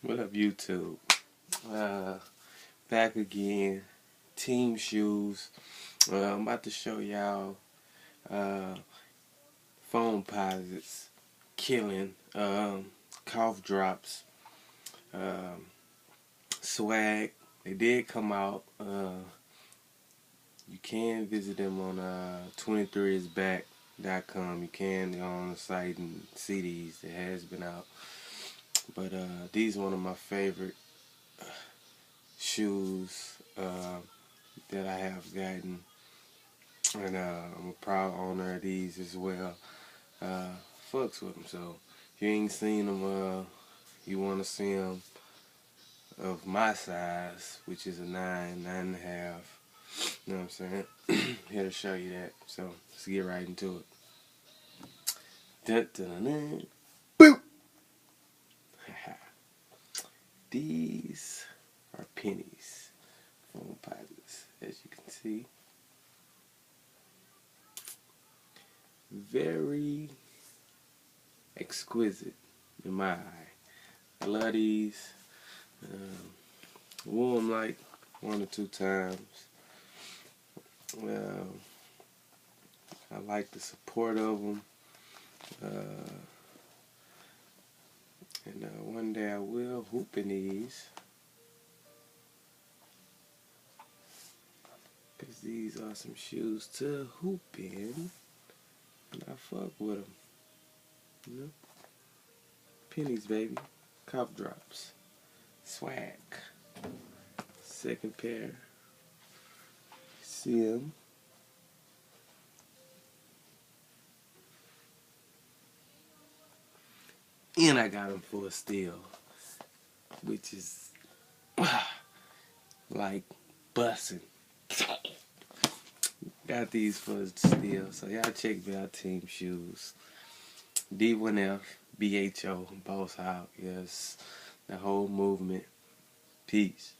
What up, YouTube? Back again. Team shoes. I'm about to show y'all Foamposites killing cough drops. Swag. They did come out. You can visit them on 23isback.com. You can go on the site and see these. It has been out. But these are one of my favorite shoes that I have gotten, and I'm a proud owner of these as well. Fucks with them, so if you ain't seen them, you want to see them of my size, which is a 9.5. You know what I'm saying? Here to show you that. So let's get right into it. Dun, dun, dun, dun. These are pennies. Foamposites, as you can see. Very exquisite in my eye. I love these. Wore them like 1 or 2 times. I like the support of them. And one day I will hoop in these. Because these are some shoes to hoop in. And I fuck with them. You know? Pennies, baby. Cough drops. Swag. Second pair. See them. And I got them for a steal. Which is like bussin'. Got these for a steal. So y'all check me out, Team Shoes. D1F, BHO, Boss Out. Yes, the whole movement. Peace.